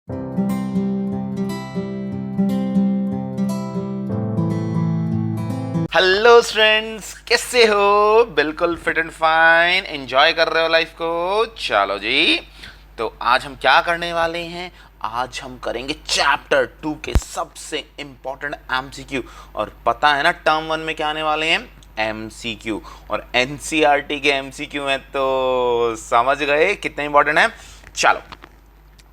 Hello students, कैसे हो? बिल्कुल फिट एंड फाइन, एंजॉय कर रहे हो लाइफ को? चलो जी, तो आज हम क्या करने वाले हैं? आज हम करेंगे चैप्टर 2 के सबसे इंपॉर्टेंट एमसीक्यू। और पता है ना टर्म 1 में क्या आने वाले हैं? एमसीक्यू। और एनसीईआरटी के एमसीक्यू हैं, तो समझ गए कितने इंपॉर्टेंट है। चलो,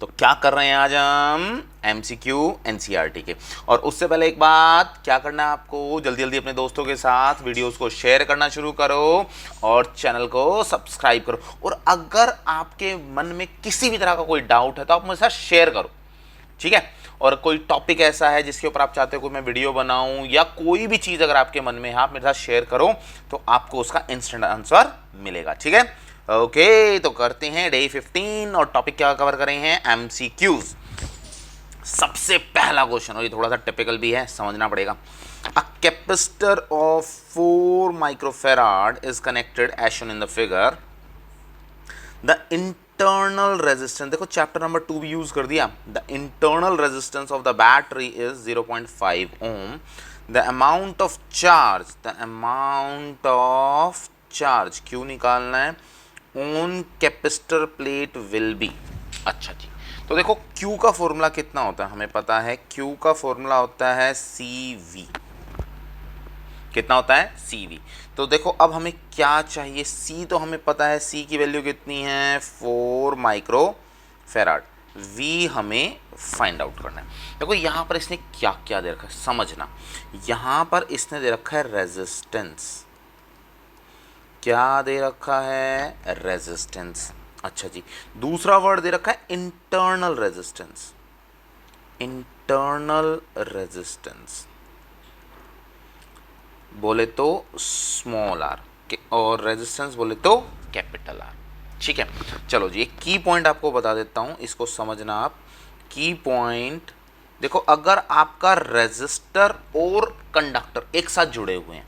तो क्या कर रहे हैं आज हम? एमसीक्यू एनसीईआरटी के। और उससे पहले एक बात, क्या करना है आपको? जल्दी जल्दी अपने दोस्तों के साथ वीडियोस को शेयर करना शुरू करो और चैनल को सब्सक्राइब करो। और अगर आपके मन में किसी भी तरह का कोई डाउट है तो आप मेरे साथ शेयर करो, ठीक है? और कोई टॉपिक ऐसा है जिसके ऊपर आप चाहते हो कि मैं वीडियो बनाऊं, या कोई भी चीज़ अगर आपके मन में है, आप मेरे साथ शेयर करो तो आपको उसका इंस्टेंट आंसर मिलेगा, ठीक है? ओके, तो करते हैं डे 15 और टॉपिक क्या कवर करें हैं? एमसीक्यूज। सबसे पहला क्वेश्चन, और ये थोड़ा सा टिपिकल भी है, समझना पड़ेगा। A capacitor of 4 microfarad is connected as shown in the figure. The internal resistance, देखो चैप्टर नंबर 2 भी यूज कर दिया। The internal resistance of the battery is 0.5 ohm. The amount of charge, क्यों निकालना है? On capacitor plate will be. अच्छा जी, तो देखो Q का फॉर्मूला कितना होता है हमें पता है। Q का फॉर्मूला होता है CV। कितना होता है? CV। तो देखो अब हमें क्या चाहिए? C तो हमें पता है, C की वैल्यू कितनी है? 4 माइक्रो फेराड। V हमें फाइंड आउट करना है। देखो यहाँ पर इसने क्या क्या दे रखा है, समझना। यहाँ पर इसने दे रखा है रेजिस्टेंस। क्या दे रखा है? रेजिस्टेंस। अच्छा जी, दूसरा वर्ड दे रखा है इंटरनल रेजिस्टेंस। इंटरनल रेजिस्टेंस बोले तो स्मॉल आर, और रेजिस्टेंस बोले तो कैपिटल आर, ठीक है? चलो जी, एक की पॉइंट आपको बता देता हूं, इसको समझना आप। की पॉइंट देखो, अगर आपका रेजिस्टर और कंडक्टर एक साथ जुड़े हुए हैं,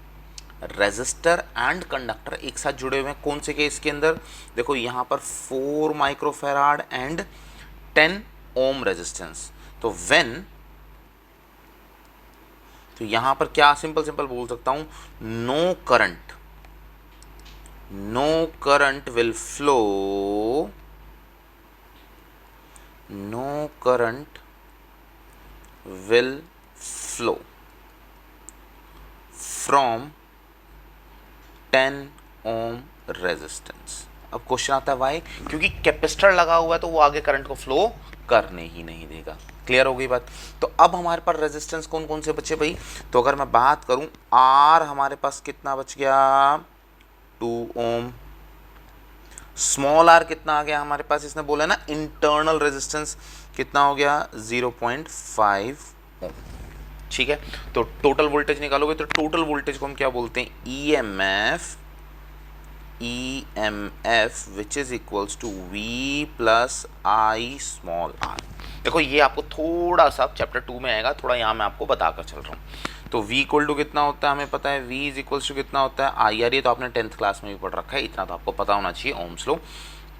रेजिस्टर एंड कंडक्टर एक साथ जुड़े हुए हैं, कौन से केस के अंदर? देखो यहाँ पर 4 माइक्रोफेराड एंड 10 ओम रेजिस्टेंस। तो व्हेन, तो यहां पर क्या सिंपल सिंपल बोल सकता हूं? No current will flow, no current will flow from 10 ohm resistance. अब क्वेश्चन आता है वाई? क्योंकि कैपेसिटर लगा हुआ है तो वो आगे करंट को फ्लो करने ही नहीं देगा। क्लियर हो गई बात? तो अब हमारे पास रेजिस्टेंस कौन कौन से बचे भाई? तो अगर मैं बात करूं, आर हमारे पास कितना बच गया? 2 ओम। स्मॉल आर कितना आ गया हमारे पास? इसने बोला ना इंटरनल रेजिस्टेंस कितना हो गया? 0.5 ओम, ठीक है? तो टोटल वोल्टेज निकालोगे तो टोटल वोल्टेज को हम क्या बोलते हैं? EMF which is equals to V plus I small r। देखो ये आपको थोड़ा सा चैप्टर 2 में आएगा, थोड़ा यहाँ मैं आपको बताकर चल रहा हूँ। तो V इक्वल टू कितना होता है हमें पता है, V इज इक्वल्स टू कितना होता है? IR। ये तो आपने 10th क्लास में भी पढ़ रखा है, इतना तो आपको पता होना चाहिए, ओम्स लॉ।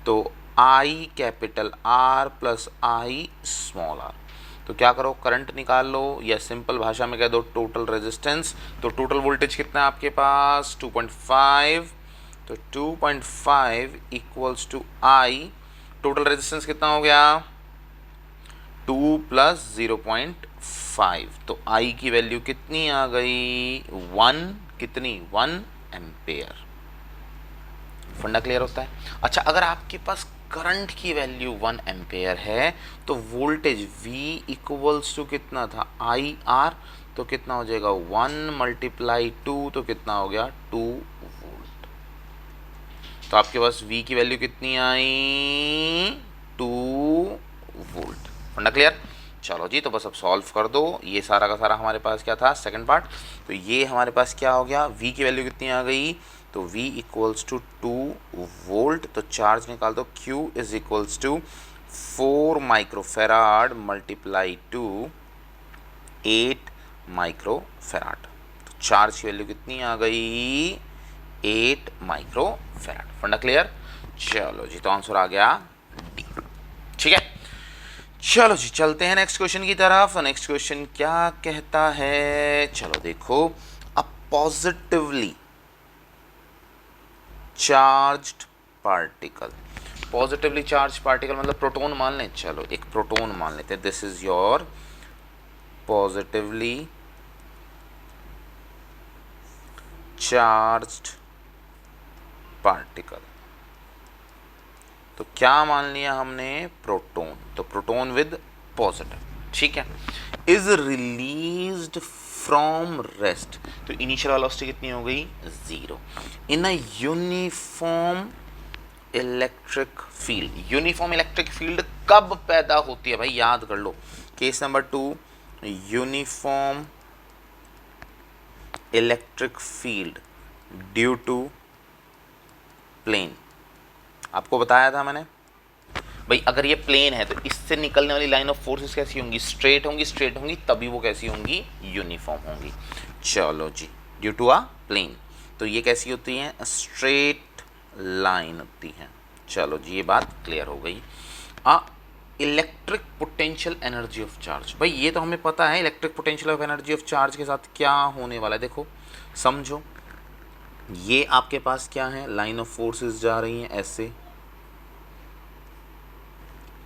तो I capital R plus I small r। तो क्या करो, करंट निकाल लो, या सिंपल भाषा में कह दो टोटल रेजिस्टेंस। तो टोटल वोल्टेज कितना है आपके पास? 2.5। तो 2.5 equals to I, total resistance कितना हो गया? 2 प्लस 0.5। तो I की वैल्यू कितनी आ गई? 1। कितनी? 1 एम्पेयर। फंडा क्लियर होता है? अच्छा, अगर आपके पास करंट की वैल्यू 1 एम्पेयर है तो वोल्टेज V इक्वल्स टू कितना था? IR। तो कितना हो जाएगा? 1 मल्टीप्लाई 2, तो कितना हो गया? 2 वोल्ट। तो आपके पास V की वैल्यू कितनी आई? 2 वोल्ट। फंडा क्लियर? चलो जी, तो बस अब सॉल्व कर दो। ये सारा का सारा हमारे पास क्या था? Second part. तो ये हमारे पास क्या हो गया? V की वैल्यू कितनी आ गई? तो V इक्वल्स टू 2 वोल्ट। तो चार्ज निकाल दो, Q is equals to 4 microfarad multiply to 8 microfarad. तो चार्ज की वैल्यू कितनी आ गई? 8 माइक्रोफेराड। फंडा क्लियर? चलो जी, तो आंसर आ गया डी, ठीक है? चलो जी चलते हैं नेक्स्ट क्वेश्चन की तरफ। नेक्स्ट क्वेश्चन क्या कहता है, चलो देखो, a positively charged particle, positively charge particle मतलब प्रोटॉन मान लें, चलो एक प्रोटॉन मान लेते हैं, this is your positively charged particle. तो क्या मान लिया हमने, प्रोटॉन, तो प्रोटॉन विद पॉजिटिव, ठीक है, इज रिलीज्ड फ्रॉम रेस्ट, तो इनिशियल वेलोसिटी कितनी हो गई, 0, in a uniform electric field. Uniform electric field कब पैदा होती है भाई, याद कर लो, case number 2, uniform electric field due to plane. आपको बताया था मैंने भाई, अगर ये प्लेन है तो इससे निकलने वाली लाइन ऑफ फोर्सेस कैसी होंगी, स्ट्रेट होंगी, स्ट्रेट होंगी, तभी वो कैसी होंगी, यूनिफॉर्म होंगी। चलो जी, ड्यू टू अ प्लेन, तो ये कैसी होती है, स्ट्रेट लाइन होती है। चलो जी ये बात क्लियर हो गई। Electric potential energy of charge, भाई ये तो हमें पता है, electric potential of energy of charge के साथ क्या होने वाला है, देखो समझो, ये आपके पास क्या है, लाइन ऑफ फोर्सेस जा रही हैं ऐसे,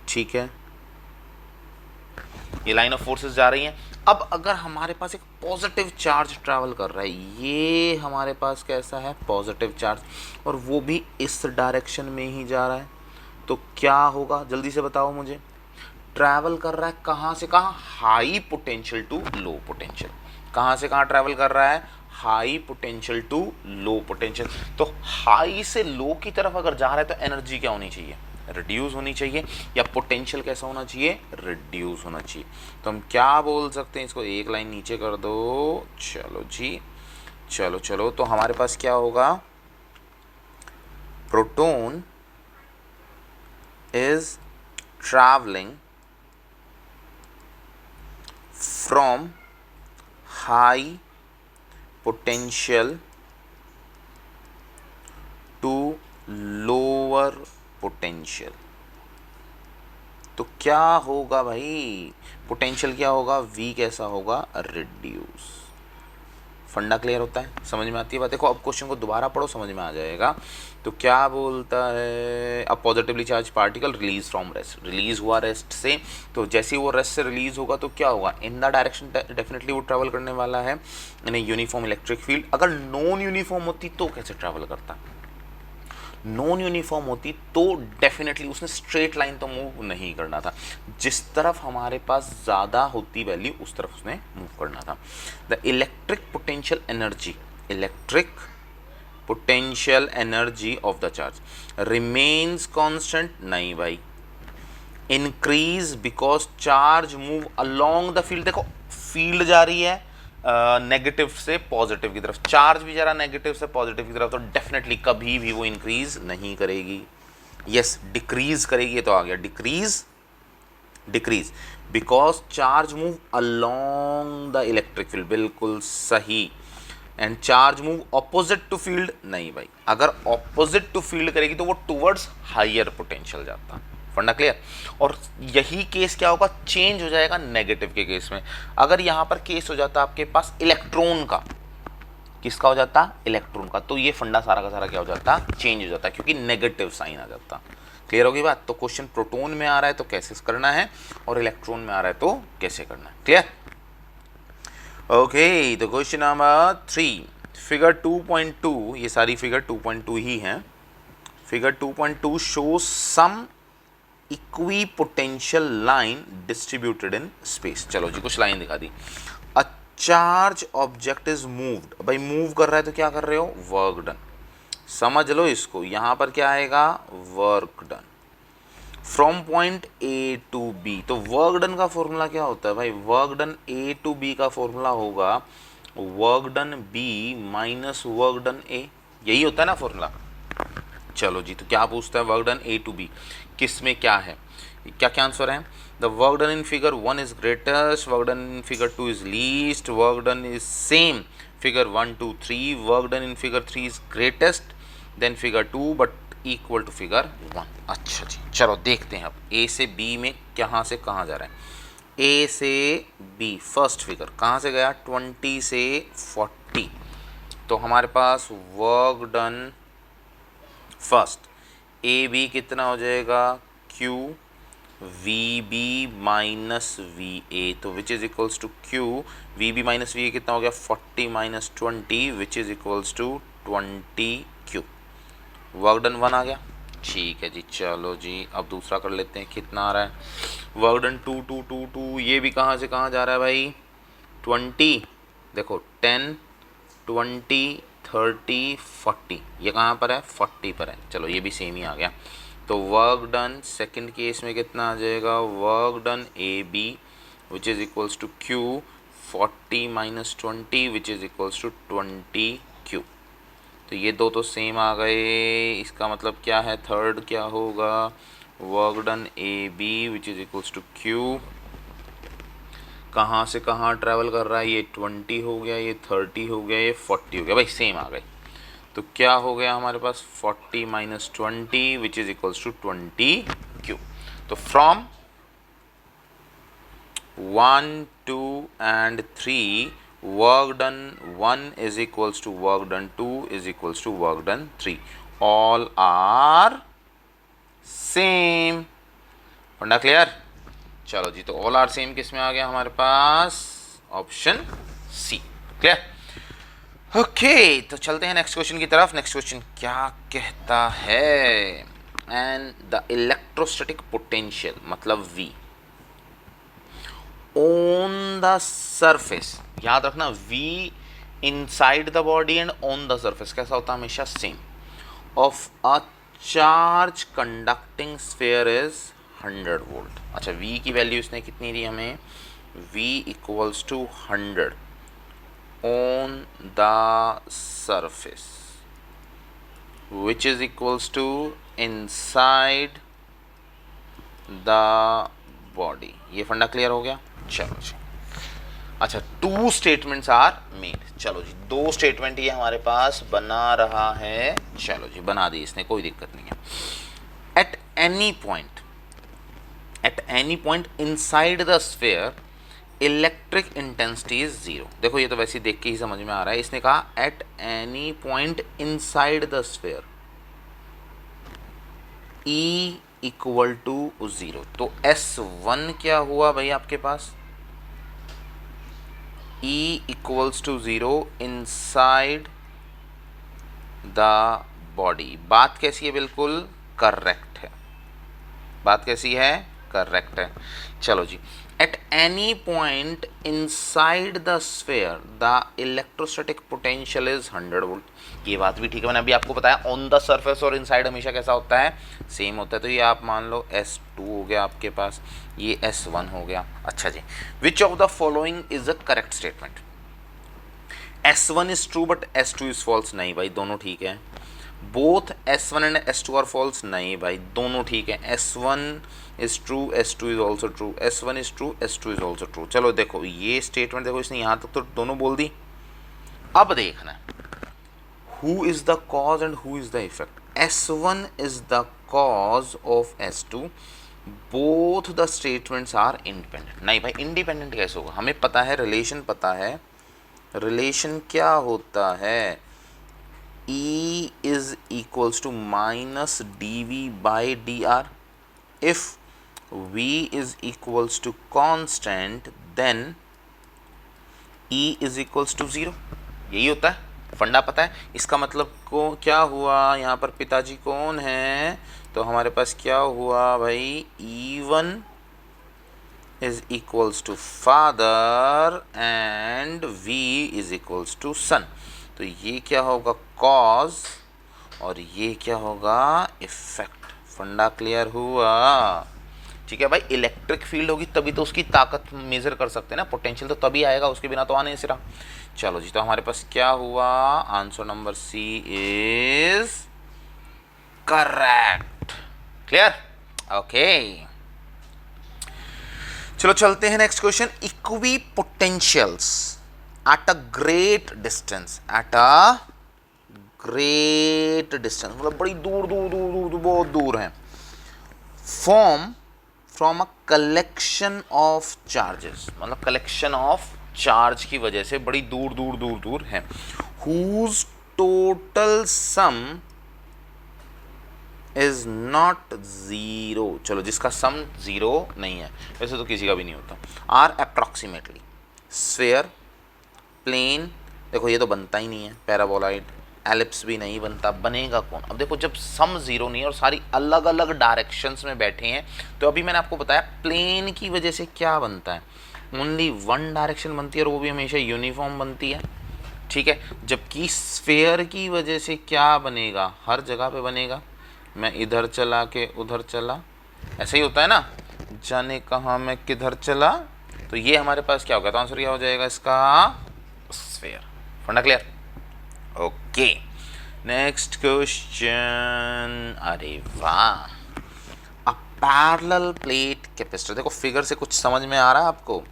ठीक है, ये लाइन ऑफ फोर्सेस जा रही हैं। अब अगर हमारे पास एक पॉजिटिव चार्ज ट्रैवल कर रहा है, ये हमारे पास कैसा है, पॉजिटिव चार्ज, और वो भी इस डायरेक्शन में ही जा रहा है, तो क्या होगा, जल्दी से बताओ मुझे, ट्रैवल कर रहा है कहाँ से कहाँ, high potential to low potential, कहाँ से कहाँ ट्रैवल कर रहा है, high potential to low potential. तो हाई से लो की तरफ अगर जा रहा है तो एनर्जी क्या होनी चाहिए, रिड्यूस होनी चाहिए, या पोटेंशियल कैसा होना चाहिए, रिड्यूस होना चाहिए। तो हम क्या बोल सकते हैं, इसको एक लाइन नीचे कर दो, चलो जी, चलो चलो, तो हमारे पास क्या होगा, proton is travelling from high potential to lower potential. तो क्या होगा भाई, पोटेंशियल क्या होगा, V कैसा होगा, रिड्यूस। फंडा क्लियर होता है, समझ में आती है बात। देखो अब क्वेश्चन को दोबारा पढ़ो, समझ में आ जाएगा। तो क्या बोलता है, अब positively charge particle release from rest, release हुआ रेस्ट से, तो जैसे ही वो रेस्ट से रिलीज होगा तो क्या होगा, इन द डायरेक्शन डेफिनेटली वो ट्रैवल करने वाला है, यानी यूनिफॉर्म इलेक्ट्रिक फील्ड। अगर नॉन यूनिफॉर्म होती तो कैसे ट्रैवल करता, नॉन यूनिफॉर्म होती तो डेफिनेटली उसने स्ट्रेट लाइन तो मूव नहीं करना था, जिस तरफ हमारे पास ज़्यादा होती वैल्यू उस तरफ उसने मूव करना था। The electric potential energy, electric potential energy of the charge remains constant, नहीं भाई, increase because charge move along the field. देखो फील्ड जा रही है नेगेटिव से पॉजिटिव की तरफ, चार्ज भी जा रहा नेगेटिव से पॉजिटिव की तरफ, तो डेफिनेटली कभी भी वो इंक्रीज नहीं करेगी, यस डिक्रीज करेगी, ये तो आ गया, decrease, decrease because charge move along the electric field, बिल्कुल सही। And charge move opposite to field, नहीं भाई, अगर ऑपोजिट टू फील्ड करेगी तो वो टुवर्ड्स हायर पोटेंशियल जाता, फंडा क्लियर। और यही केस क्या होगा, चेंज हो जाएगा नेगेटिव के केस में। अगर यहां पर केस हो जाता आपके पास इलेक्ट्रॉन का, किसका हो जाता, इलेक्ट्रॉन का, तो ये फंडा सारा का सारा क्या हो जाता, चेंज हो जाता, क्योंकि नेगेटिव साइन आ जाता। क्लियर होगी बात। तो क्वेश्चन प्रोटॉन में आ रहा है तो कैसे करना है, और इलेक्ट्रॉन में आ रहा है तो कैसे करना है, क्लियर। ओके, तो क्वेश्चन नंबर 3, फिगर 2.2, ये सारी फिगर 2.2 ही हैं। Figure 2.2 shows some equipotential line distributed in space. चलो जी कुछ लाइन दिखा दी। A charge object is moved, भाई मूव कर रहा है तो क्या कर रहे हो, वर्क डन, समझ लो इसको, यहां पर क्या आएगा, work done, from point A to B. तो वर्क डन का फॉर्मूला क्या होता है भाई, work done A to B का फॉर्मूला होगा work done B minus work done A, यही होता है ना फॉर्मूला। चलो जी, तो क्या पूछता है, work done A to B किस में क्या है, क्या क्या आंसर है, the work done in figure 1 is greatest, work done in figure 2 is least, work done is same figure 1 2 3, work done in figure 3 is greatest then figure 2 but equal to figure 1। अच्छा जी, चलो देखते हैं अब ए से B में कहाँ से कहाँ जा रहा है। ए से बी फर्स्ट फिगर कहाँ से गया, 20 से 40। तो हमारे पास work done first A B कितना हो जाएगा, Q V B minus V A, तो which is equals to Q V B minus V A कितना हो गया, 40 minus 20 which is equals to 20 Q. Work done 1 आ गया। ठीक है जी, चलो जी अब दूसरा कर लेते हैं, कितना आ रहा है, वर्क डन 2 2 2 2, ये भी कहाँ से कहाँ जा रहा है भाई, 20, देखो 10 20 30 40, ये कहाँ पर है, 40 पर है। चलो ये भी सेम ही आ गया। तो वर्क डन सेकंड केस में कितना आ जाएगा, work done A B which is equals to Q 40 minus 20 which is equals to 20 Q. तो ये दो तो सेम आ गए, इसका मतलब क्या है, थर्ड क्या होगा, work done A B which is equals to Q, कहाँ से कहाँ ट्रैवल कर रहा है, ये 20 हो गया, ये 30 हो गया, ये 40 हो गया, भाई सेम आ गए। तो क्या हो गया हमारे पास, 40 minus 20 which is equals to 20 Q. तो from 1 2 and 3 work done 1 is equals to work done 2 is equals to work done 3, all are same. फंडा क्लियर। चलो जी, तो ऑल आर सेम किस में आ गया हमारे पास, ऑप्शन सी। क्लियर। ओके, तो चलते हैं नेक्स्ट क्वेश्चन की तरफ। नेक्स्ट क्वेश्चन क्या कहता है, एंड द इलेक्ट्रोस्टैटिक पोटेंशियल मतलब V ऑन द सरफेस, याद रखना V inside the body and on the surface कैसा होता है, हमेशा same, of a charge conducting sphere is 100 volt. अच्छा, V की वैल्यू इसने कितनी दी हमें, V equals to 100 on the surface which is equals to inside the body. ये फंडा क्लियर हो गया। चलो जी, अच्छा, 2 स्टेटमेंट्स आर मेड। चलो जी, 2 स्टेटमेंट ये हमारे पास बना रहा है। चलो जी, बना दी इसने, कोई दिक्कत नहीं है। Eight any point inside the sphere electric intensity is 0। देखो ये तो वैसे ही देख के ही समझ में आ रहा है, इसने कहा at any point inside the sphere E equal to 0। तो S1 क्या हुआ भाई आपके पास, E equals to 0 inside the body. बात कैसी है, बिल्कुल करेक्ट है, बात कैसी है, करेक्ट है। चलो जी, at any point inside the sphere the electrostatic potential is 100 volt. ये बात भी ठीक है, मैंने अभी आपको बताया ऑन द सरफेस और इनसाइड हमेशा कैसा होता है, सेम होता है। तो ये आप मान लो S2 हो गया आपके पास, ये S1 हो गया। अच्छा जी, which of the following is a correct statement, S1 is true but S2 is false. नहीं भाई, दोनों ठीक है। Both S1 and S2 are false. नहीं भाई, दोनों ठीक है। S1 is true, S2 is also true, S1 is true, S2 is also true. चलो देखो ये स्टेटमेंट, देखो इसने यहाँ तक तो दोनों बोल दी। अब देखना है who is the cause and who is the effect. S1 is the cause of S2, both the statements are independent. नहीं भाई, इंडिपेंडेंट कैसे होगा, हमें पता है, रिलेशन पता है। रिलेशन क्या होता है, E is equals to minus dV by dr. If V is equals to constant, then E is equals to 0। यही होता है, फंडा पता है। इसका मतलब को क्या हुआ, यहाँ पर पिताजी कौन है, तो हमारे पास क्या हुआ भाई, E1 is equals to father and V is equals to son। तो ये क्या होगा, कॉज, और ये क्या होगा, इफेक्ट। फंडा क्लियर हुआ। ठीक है भाई, इलेक्ट्रिक फील्ड होगी तभी तो उसकी ताकत मेजर कर सकते हैं ना, पोटेंशियल तो तभी आएगा, उसके बिना तो आ नहीं सिरा। चलो जी, तो हमारे पास क्या हुआ, answer number C is correct. Clear, okay. चलो चलते हैं next question. Equipotentials at a great distance, at a great distance, मतलब बड़ी दूर दूर दूर दूर, दूर बहुत दूर हैं, form from a collection of charges, मतलब कलेक्शन ऑफ चार्ज की वजह से बड़ी दूर दूर दूर दूर हैं, whose total sum is not zero, चलो जिसका सम जीरो नहीं है, वैसे तो किसी का भी नहीं होता, आर अप्रॉक्सीमेटली स्फेयर, प्लेन, देखो ये तो बनता ही नहीं है, पैराबोलाइड, एलिप्स भी नहीं बनता, बनेगा कौन? अब देखो जब सम जीरो नहीं है और सारी अलग अलग डायरेक्शंस में बैठे हैं, तो अभी मैंने आपको बताया प्लेन की वजह से क्या बनता है, ओनली वन डायरेक्शन बनती है और वो भी हमेशा यूनिफॉर्म बनती है, ठीक है। जबकि स्फेयर की वजह से क्या बनेगा, हर जगह पे बनेगा, मैं इधर चला के उधर चला, ऐसा ही होता है ना, जाने कहाँ मैं किधर चला, तो ये हमारे पास क्या होगा, तो आंसर क्या हो जाएगा इसका, स्फेयर। फंडा क्लियर? ओके, नेक्स्ट क्वेश्चन, अरे वाह, अ पैरेलल प्लेट कैपेसिटर, देखो फिगर से कुछ समझ में आ रहा है आपको,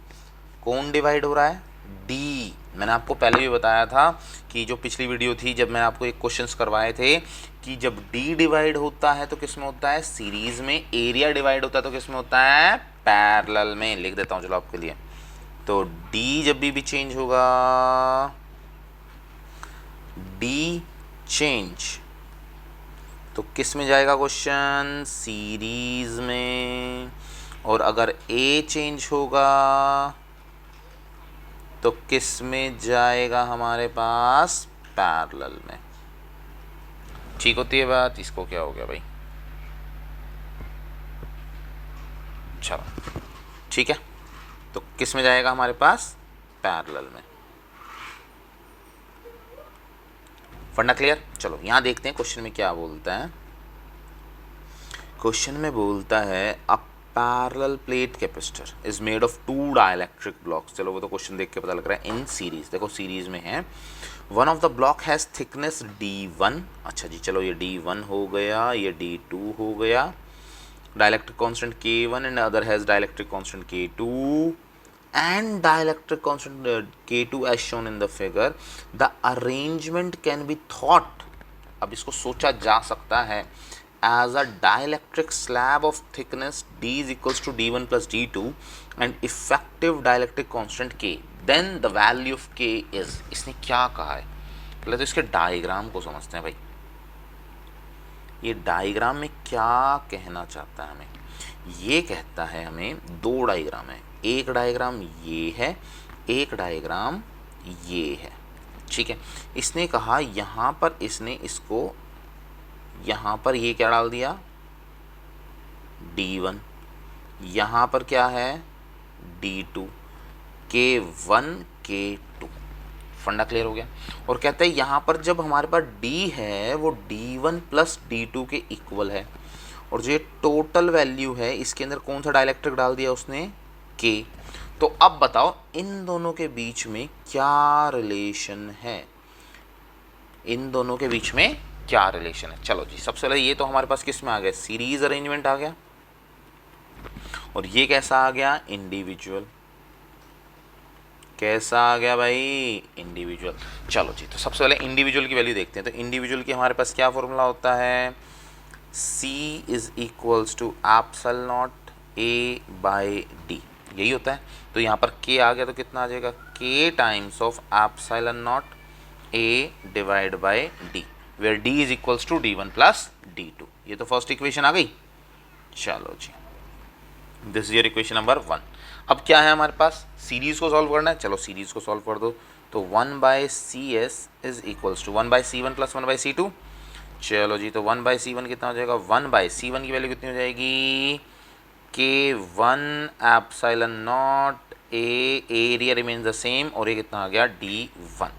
कौन डिवाइड हो रहा है, डी। मैंने आपको पहले भी बताया था कि जो पिछली वीडियो थी जब मैंने आपको एक क्वेश्चंस करवाए थे कि जब डी डिवाइड होता है तो किस में होता है, सीरीज में, एरिया डिवाइड होता है तो किस में होता है, पैरेलल में। लिख देता हूँ चलो आपके लिए, तो डी जब भी चेंज होगा, डी चेंज तो किस में जाएगा क्वेश्चन, सीरीज में, और अगर ए चेंज होगा तो किस में जाएगा हमारे पास, पैरेलल में। ठीक होती है बात? इसको क्या हो गया भाई, चलो ठीक है, तो किस में जाएगा हमारे पास, पैरेलल में। फंडा क्लियर? चलो यहां देखते हैं क्वेश्चन में क्या बोलता है। क्वेश्चन में बोलता है a parallel plate capacitor is made of two dielectric blocks, चलो वो तो क्वेश्चन देख के पता लग रहा है, इन सीरीज, देखो सीरीज में है, one of the block has thickness D1, अच्छा जी चलो ये D1 हो गया, ये D2 हो गया, dielectric constant K1 and other has dielectric constant K2 and dielectric constant K2 as shown in the figure, the arrangement can be thought, अब इसको सोचा जा सकता है, as a dielectric slab of thickness D is equals to D1 plus D2 and effective dielectric constant K, then the value of K is, इसने क्या कहा है, पहले तो इसके डायग्राम को समझते हैं भाई, ये डायग्राम में क्या कहना चाहता है हमें, ये कहता है हमें दो डायग्राम है, एक डायग्राम ये है, एक डायग्राम ये है, ठीक है। इसने कहा यहाँ पर, इसने इसको यहाँ पर ये क्या डाल दिया, D1, यहाँ पर क्या है, D2, K1 K2, फंडा क्लियर हो गया। और कहता है यहाँ पर जब हमारे पास D है वो D1 प्लस D2 के इक्वल है, और जो ये टोटल वैल्यू है इसके अंदर कौन सा डाइलेक्ट्रिक डाल दिया उसने, K। तो अब बताओ इन दोनों के बीच में क्या रिलेशन है, इन दोनों के बीच में क्या रिलेशन है। चलो जी सबसे पहले ये तो हमारे पास किस में आ गया, सीरीज अरेंजमेंट आ गया, और ये कैसा आ गया, इंडिविजुअल, कैसा आ गया भाई, इंडिविजुअल। चलो जी तो सबसे पहले इंडिविजुअल की वैल्यू देखते हैं, तो इंडिविजुअल की हमारे पास क्या फॉर्मूला होता है, C is equals to epsilon not A by D, यही होता है। तो यहाँ पर K आ गया तो कितना आ जाएगा, K times of epsilon not A divide by D, where D is equals to D1 plus D2, ये तो फर्स्ट इक्वेशन आ गई। चलो जी this is your equation number 1। अब क्या है हमारे पास, सीरीज को सॉल्व करना है, चलो सीरीज को सॉल्व कर दो, तो 1 by CS is equals to 1 by C1 plus 1 by C2, चलो जी तो 1 बाई C1 कितना हो जाएगा, 1 बाई C1 की वैल्यू कितनी हो जाएगी, K1 epsilon not A, area remains the same, और ये कितना आ गया D1,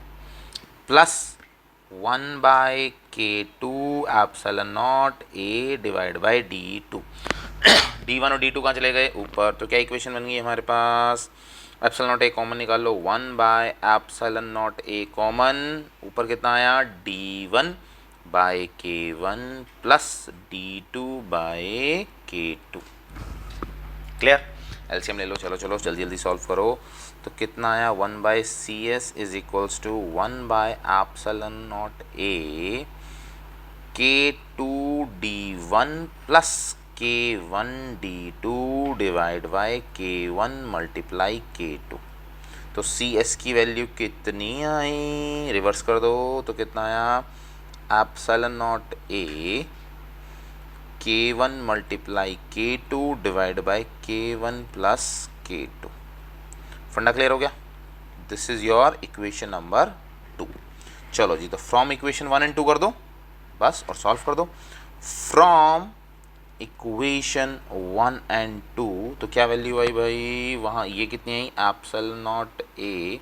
plus 1 by K2 epsilon not A divide by D2, D1 और D2 कहाँ चले गए, ऊपर, तो क्या इक्वेशन बन गई हमारे पास, एप्सिलॉन नॉट A कॉमन निकाल लो, 1 by epsilon not A common, ऊपर कितना आया D1 by K1 plus D2 by K2, clear. LCM ले लो, चलो चलो जल्दी जल्दी सॉल्व करो। तो कितना आया, 1/CS is equals to 1/ε0 A K2D1 plus K1D2 divide by K1 multiply K2। तो CS की वैल्यू कितनी आई, रिवर्स कर दो तो कितना आया, ε0 A K1 multiply K2 divide by K1 plus K2। फंडा क्लियर हो गया। This is your equation number 2। चलो जी, तो फ्रॉम इक्वेशन 1 एंड 2 कर दो बस और सॉल्व कर दो। फ्रॉम इक्वेशन 1 एंड 2 तो क्या वैल्यू आई भाई, वहाँ ये कितनी आई, ε0 A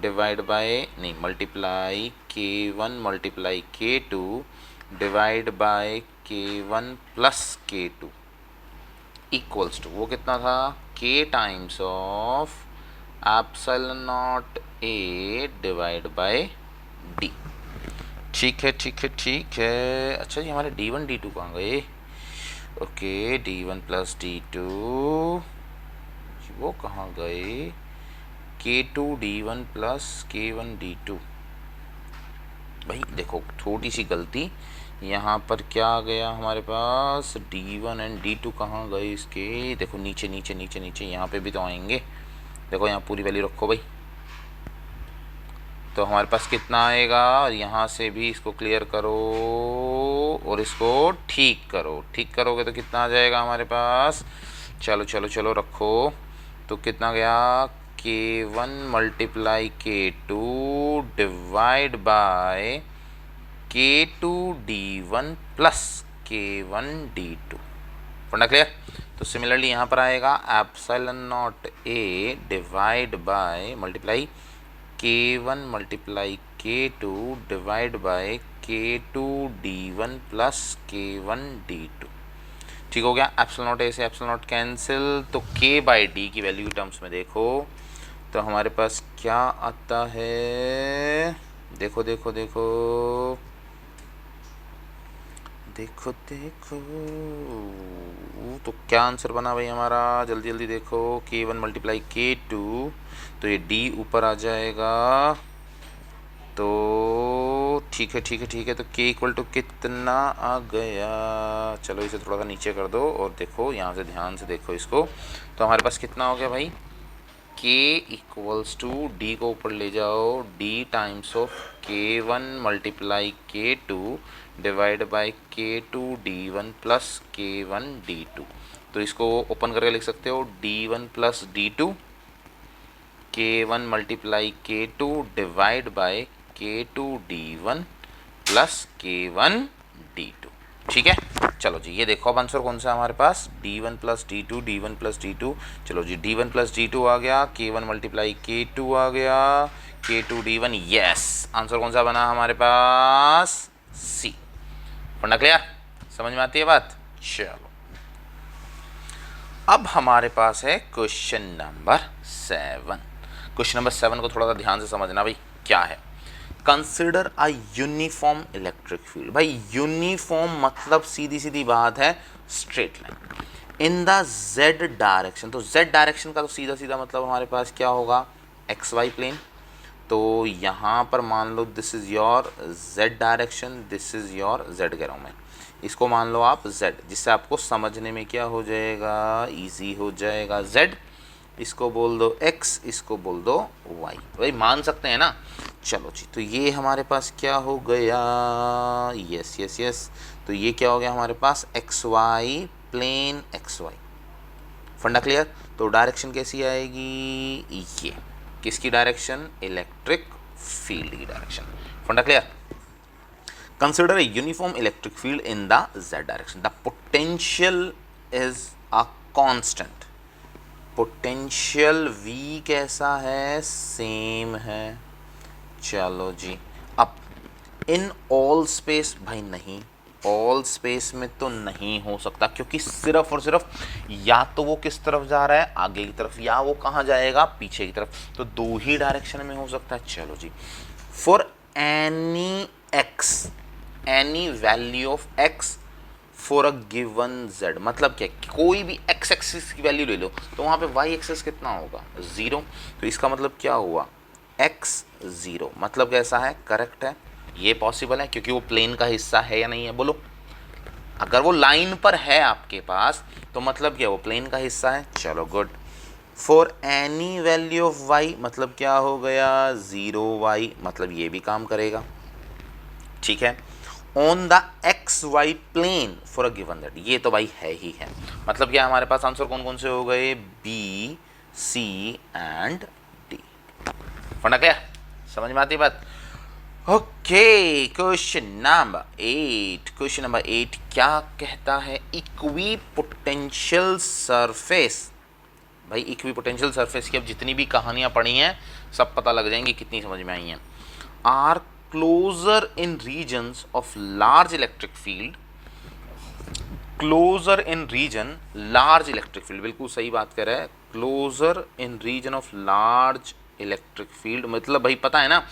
डिवाइड बाय नहीं multiply K1 multiply K2 divide by K1 plus K2 equals to, वो कितना था, K times of ε0 A divide by D। ठीक है ठीक है ठीक है। अच्छा जी, हमारे D1 D2 कहाँ गए, ओके D1 प्लस D2 वो कहाँ गए, K2 D1 plus K1 D2। भाई देखो थोड़ी सी गलती, यहाँ पर क्या आ गया हमारे पास, D1 एंड D2 कहाँ गए इसके, देखो नीचे नीचे नीचे नीचे, यहाँ पे भी तो आएंगे। देखो यहाँ पूरी वैल्यू रखो भाई, तो हमारे पास कितना आएगा, और यहाँ से भी इसको क्लियर करो और इसको ठीक करो, ठीक करोगे तो कितना आ जाएगा हमारे पास, चलो चलो चलो रखो, तो कितना गया, K1 multiply K2 divide bye K2 D1 plus K1 D2। फंडा क्लियर। तो सिमिलरली यहाँ पर आएगा ε0 A divide by multiply K1 multiply K2 divide bye K2 D1 plus K1 D2। ठीक हो गया। ε0 A से ε0 कैंसिल, तो K बाई D की वैल्यू टर्म्स में देखो तो हमारे पास क्या आता है, देखो देखो देखो देखो देखो, तो क्या आंसर बना भाई हमारा, जल्दी जल्दी देखो, K1 मल्टीप्लाई K2, तो ये D ऊपर आ जाएगा, तो ठीक है ठीक है ठीक है, तो K इक्वल टू कितना आ गया, चलो इसे थोड़ा सा नीचे कर दो और देखो यहाँ से ध्यान से देखो इसको, तो हमारे पास कितना हो गया भाई, K इक्वल्स टू D को ऊपर ले जाओ, D times of K1 multiply K2 divide bye K2 D1 plus K1 D2। तो इसको ओपन करके लिख सकते हो, D1 plus D2 K1 multiply K2 divide bye K2 D1 plus K1 D2। ठीक है। चलो जी, ये देखो अब आंसर कौन सा है हमारे पास, D1 plus D2, D1 plus D2। चलो जी, D1 प्लस D2 आ गया, K1 मल्टीप्लाई K2 आ गया, K2 D1, यस आंसर कौन सा बना हमारे पास, C। फंडा क्लियर, समझ में आती है बात। चलो अब हमारे पास है क्वेश्चन नंबर 7। क्वेश्चन नंबर 7 को थोड़ा सा ध्यान से समझना भाई, क्या है, consider a uniform electric field. भाई यूनिफॉर्म मतलब सीधी सीधी बात है straight line in the Z direction. तो जेड डायरेक्शन का तो सीधा सीधा मतलब हमारे पास क्या होगा, एक्स वाई प्लेन। तो यहाँ पर मान लो this is your Z direction, this is your Z कह रहा हूँ मैं, इसको मान लो आप जेड, जिससे आपको समझने में क्या हो जाएगा, ईजी हो जाएगा। जेड इसको बोल दो एक्स, इसको बोल दो वाई, भाई मान सकते हैं ना। चलो जी, तो ये हमारे पास क्या हो गया, यस यस यस, तो ये क्या हो गया हमारे पास, X Y plane X Y. फंडा क्लियर। तो डायरेक्शन कैसी आएगी, ये किसकी डायरेक्शन, इलेक्ट्रिक फील्ड की डायरेक्शन। फंडा clear. Consider a uniform electric field in the Z direction, the potential is a constant. Potential V कैसा है, सेम है। चलो जी, अब इन ऑल स्पेस, भाई नहीं, ऑल स्पेस में तो नहीं हो सकता, क्योंकि सिर्फ और सिर्फ या तो वो किस तरफ जा रहा है, आगे की तरफ, या वो कहाँ जाएगा, पीछे की तरफ। तो दो ही डायरेक्शन में हो सकता है। चलो जी, for any X, any value of X for a given z, मतलब क्या, कोई भी x एक्सिस की वैल्यू ले लो तो वहाँ पे y एक्सिस कितना होगा 0, तो इसका मतलब क्या हुआ x 0, मतलब कैसा है, करेक्ट है, ये पॉसिबल है क्योंकि वो प्लेन का हिस्सा है या नहीं है, बोलो। अगर वो लाइन पर है आपके पास तो मतलब क्या वो प्लेन का हिस्सा है, चलो good. For any value of y, मतलब क्या हो गया 0y, मतलब ये भी काम करेगा, ठीक है। On the X Y plane for a given that, ये तो भाई है ही है, मतलब क्या हमारे पास आंसर कौन कौन से हो गए, बी सी एंड डी। फंडा क्या, समझ में आती बात। Okay, question number 8, question number 8 क्या कहता है, इक्वी पोटेंशियल सरफेस। भाई इक्वी पोटेंशियल सरफेस की अब जितनी भी कहानियां पढ़ी हैं सब पता लग जाएंगी कितनी समझ में आई हैं। Are closer in regions of large electric field, closer in region large electric field, बिल्कुल सही बात कर रहा है, closer in region of large electric field, मतलब भाई पता है ना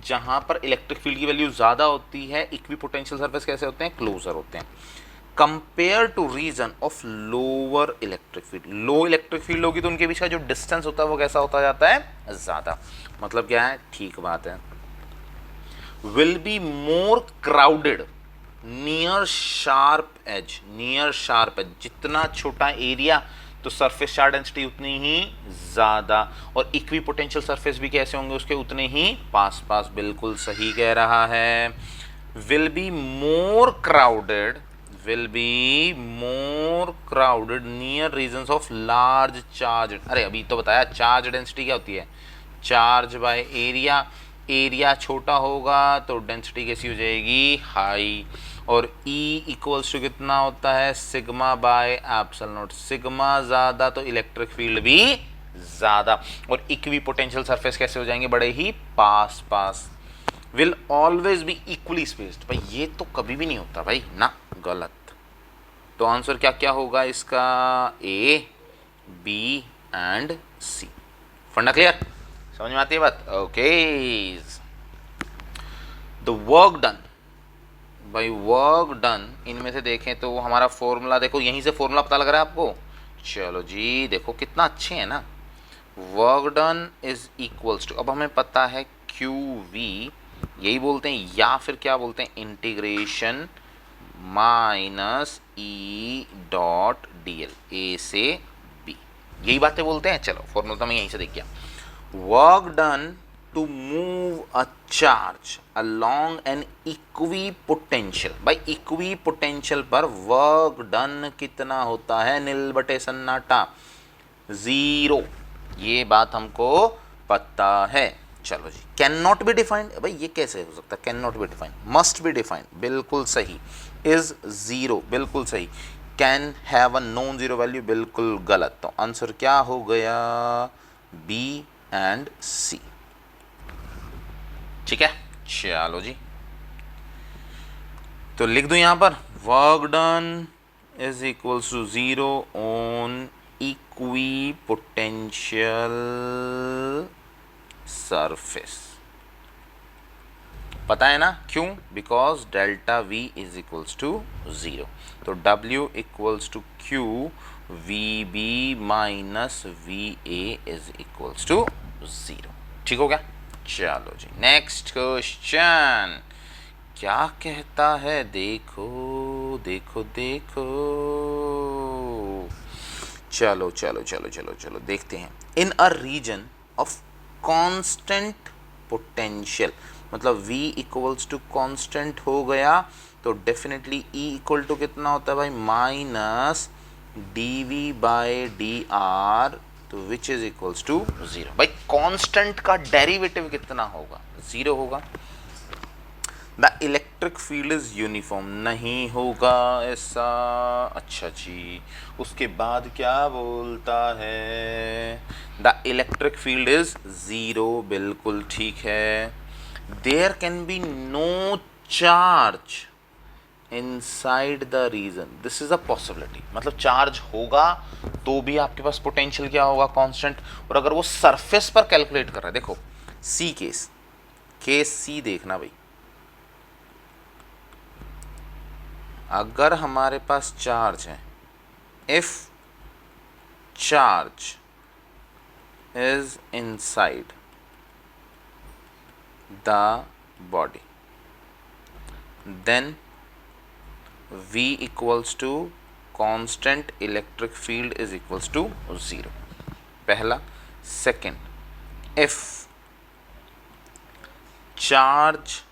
जहां पर इलेक्ट्रिक फील्ड की वैल्यू ज्यादा होती है इक्वी पोटेंशियल सरफेस कैसे होते हैं, क्लोजर होते हैं, compare to region of lower electric field. Low electric field होगी तो उनके बीच का जो डिस्टेंस होता है वो कैसा होता जाता है, ज्यादा, मतलब क्या है, ठीक बात है। Will be more crowded near sharp edge, near sharp edge, जितना छोटा एरिया तो सरफेस चार्ज डेंसिटी उतनी ही ज्यादा, और इक्वी पोटेंशियल सरफेस भी कैसे होंगे उसके उतने ही पास पास, बिल्कुल सही कह रहा है। Will be more crowded, will be more crowded near regions of large charge, अरे अभी तो बताया चार्ज डेंसिटी क्या होती है, चार्ज बाय एरिया, एरिया छोटा होगा तो डेंसिटी कैसी हो जाएगी, हाई, और E इक्वल्स टू कितना होता है, sigma bye epsilon not, sigma ज़्यादा तो इलेक्ट्रिक फील्ड भी ज़्यादा, और इक्वी पोटेंशियल सरफेस कैसे हो जाएंगे, बड़े ही पास पास। Will always be equally spaced, भाई ये तो कभी भी नहीं होता भाई ना, गलत। तो आंसर क्या क्या होगा इसका, ए बी एंड सी। फंडा क्लियर, समझ में आती है बात। ओके, द वर्क डन, भाई वर्क डन इनमें से देखें तो हमारा फॉर्मूला देखो, यहीं से फॉर्मूला पता लग रहा है आपको, चलो जी देखो कितना अच्छे है ना। Work done is equals to, अब हमें पता है क्यू वी, यही बोलते हैं या फिर क्या बोलते हैं, integration minus E dot D L, A से बी, यही बातें बोलते हैं। चलो फॉर्मूला तो मैं यहीं से देख गया, work done to move a charge along an equi potential, भाई इक्वी पोटेंशियल पर वर्क डन कितना होता है, नील बटे सन्नाटा, 0, ये बात हमको पता है। चलो जी, कैन नॉट बी डिफाइंड, भाई ये कैसे हो सकता है, can not be defined, must be defined, बिल्कुल सही, इज 0, बिल्कुल सही, can have a non zero value, बिल्कुल गलत। तो आंसर क्या हो गया, बी एंड सी, ठीक है। चलो जी, तो लिख दो यहां पर, work done is equals to 0 on equi potential surface, पता है ना क्यों, because delta V is equals to 0, तो W equals to Q V B minus V A is equals to 0, ठीक हो गया। चलो जी, नेक्स्ट क्वेश्चन क्या कहता है, देखो देखो देखो, चलो चलो चलो चलो चलो देखते हैं। इन a reason of constant potential, मतलब V इक्वल्स टू कांस्टेंट हो गया तो डेफिनेटली E इक्वल टू कितना होता है भाई, minus D V by D R, तो विच इज इक्वल्स टू 0। भाई कांस्टेंट का डेरिवेटिव कितना होगा, 0 होगा। The electric field is uniform, नहीं होगा ऐसा। अच्छा जी, उसके बाद क्या बोलता है, द इलेक्ट्रिक फील्ड इज 0, बिल्कुल ठीक है। There can be no charge inside the region, this is a possibility, मतलब चार्ज होगा तो भी आपके पास पोटेंशियल क्या होगा, कांस्टेंट। और अगर वो सरफेस पर कैलकुलेट कर रहा है, देखो सी केस सी देखना भाई, अगर हमारे पास चार्ज है, if charge is inside the body, then V equals to constant electric field is equals to 0. पहला. Second, if charge